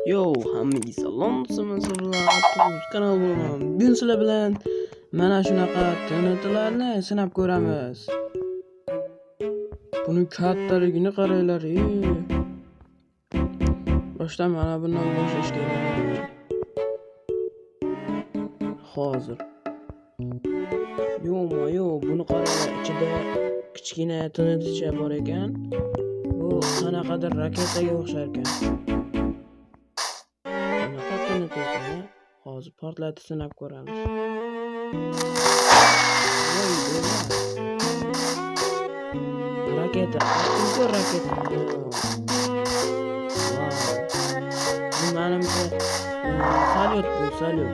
Yo, hammaga salom, Tuz kanalim. Bugun sizlar bilan mana shunaqa TNTlarni sinab ko'ramiz. Buni kattaligini qaranglar. Boshdan mana bundan boshlash kerak. Hozir. Yo, buni qaranglar, ichida kichkina TNTcha bor ekan. Bu qanaqadir raketaga o'xshar ekan. Hozir portlatib sinab ko'ramiz. Raketa. Bu raketa. Bu menimcha salyut. Salyut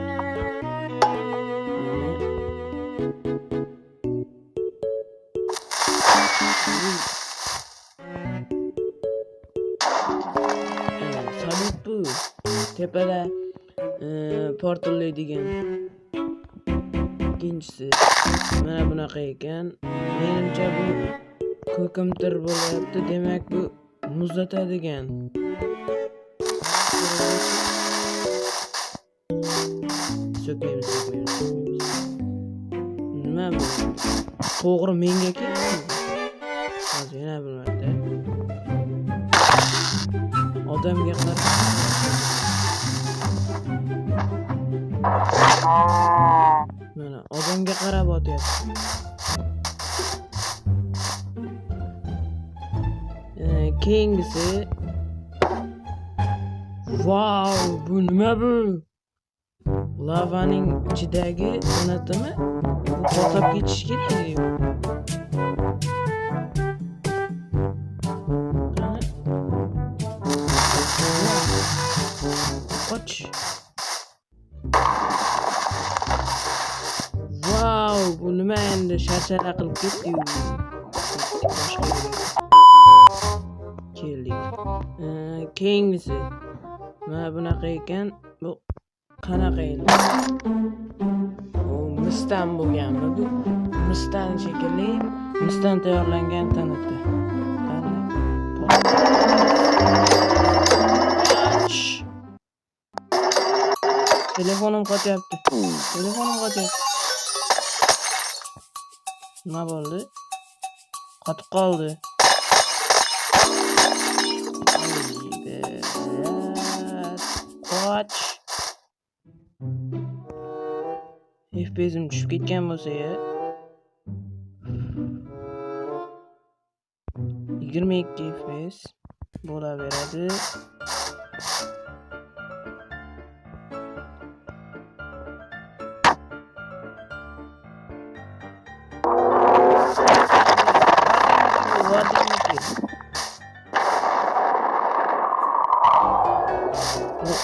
bu. Tepada portlaydigan. Ikkinchisi mana bunaqa ekan. Menimcha bu ko'kimtir bo'lyapti, demak bu muzlatadigan. So'kmaymiz. Nima bu? To'g'ri menga keldi. Hozir yana bir marta. Odamga qarab. Mana odamga qarab otyapti. Keyingisi. Wow, bu nima bu? Lavaning ichidagi sanatimi? Bu portlab ketish kerak. Qoch. Wow, bu nima endi sharshara qilib ketdi-yu. Keldik. Keyingisi. Mana bunaqa ekan. Bu qanaqa endi? Misdan bo'lganmi bu? Misdan shekilli, misdan tayyorlangan TNT. Telefonim qotyapti. Nima bo'ldi? Qotib qoldi. Qoch. FPS'im tushib ketgan bo'lsa-ya. 22 FPS bo'laveradi.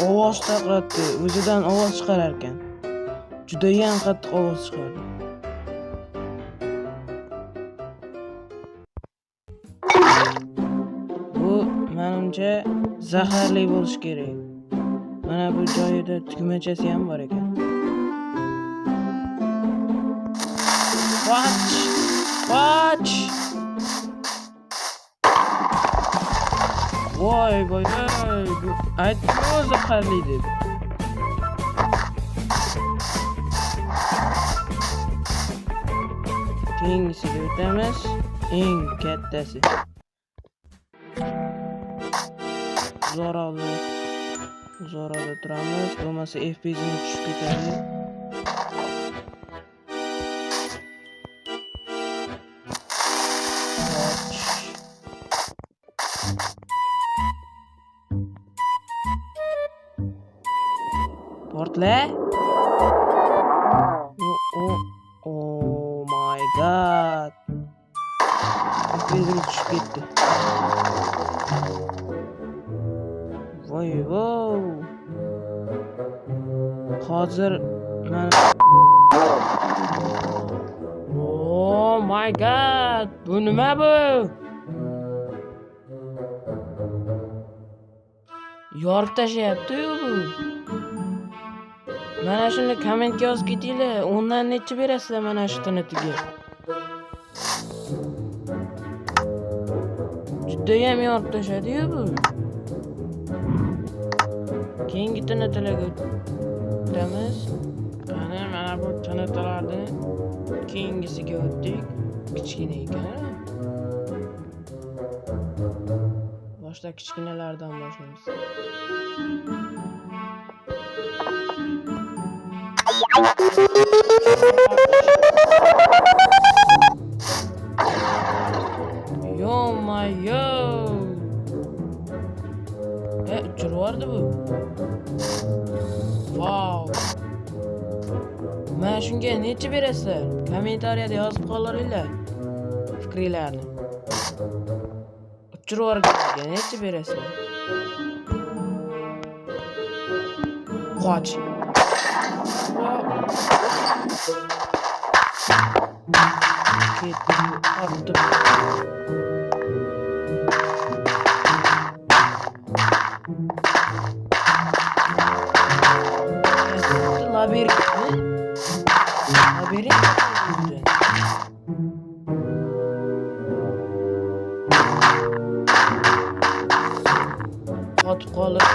Ovoz chiqardi, o'zidan ovoz chiqarar ekan. Juda ham qattiq ovoz chiqardi. Bu menimcha zaharli bo'lish kerak. Mana bu joyida tugmachasi ham bor ekan. Qoch! Voy, bu aytdim zaharli deb. Keyingisiga o'tamiz. Eng kattasi. Zo'rada turamiz, bo'lmasa FPS'imiz tushib ketadi. Portla. Oh my god. FPS'imiz tushib ketdi. Voy. Hozir mana oh my god. Bu nima bu? Yorib tashlayapti-yu bu. Mana shuni kommentga yozib ketinglar. O'ndan necha berasizlar mana shu TNTga? Juda ham yorib tashlaydi-yu bu. keyingi TNT'larga o'tamiz. Mana bu TNT'larni keyingisiga o'tdik. Kichkina ekan. Boshda kichkinalardan boshlaymiz. Yo-mayo. Uçur vardı bu. Wow. Mana shunga necha berasizlar? Kommentariyada yozib qolinglar fikrlaringizni. Uçur varga necha berasizlar? Qoch. Ketdi. Attı. Labirent mi? Labirent mi? Qotib qolib.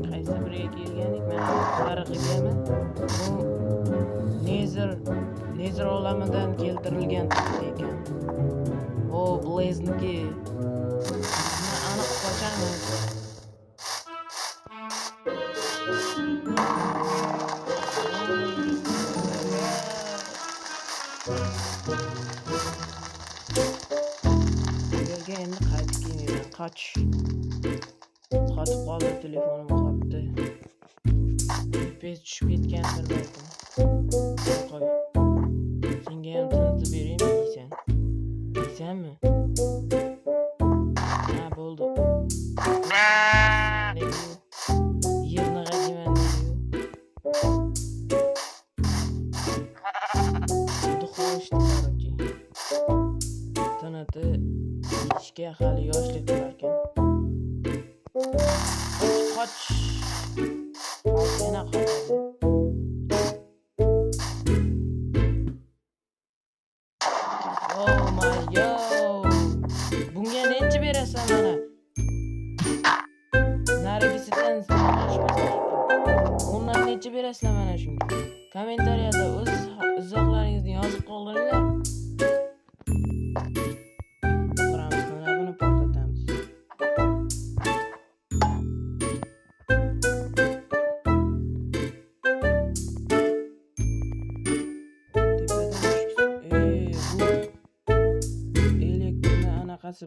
Qaysi biriga kelgandik? Men tarixigaman. Bu Nether olamidan keltirilgan ekan. O Blaze'niki. Aniq qochamiz. Yerga endi qaytib kelmayman. Qotib qoldi, telefonim qotdi. Pes tushib ketgandir balkim. Qo'y. Senga ham tinitib beraymi deysan? Deysanmi? Ha, bo'ldi. Yerni g'ajiman deydi. Tanati ishga hali yoshlik qilarkan. Qoch. Yana qochadi. Oh my yo. Bunga necha berasan mana? Narigisidan undan necha berasizlar mana shunga? Kommentariyada o'z izohlaringizni yozib qoldiringlar.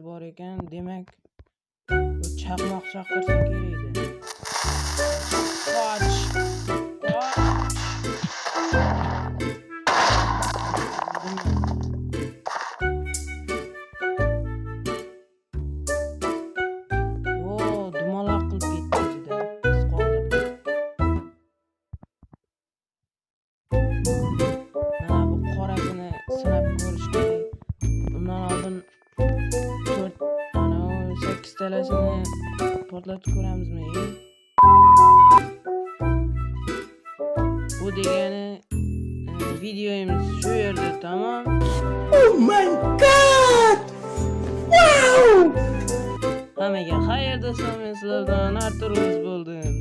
Bor ekan, demak bu chaqmoq chaqirsa kerak edi. Qoch. Dumaloq qilib ketdi juda. Biz qoldirdik. Mana bu qorasini sinab ko'rish kerak. Bundan oldin 8 talasini portlatib ko'ramizmi? Bu degani videomiz shu yerda tamom. Oh my god! Wow! Hammaga xayr do'stlar, men sizlardan Artur bo'ldim.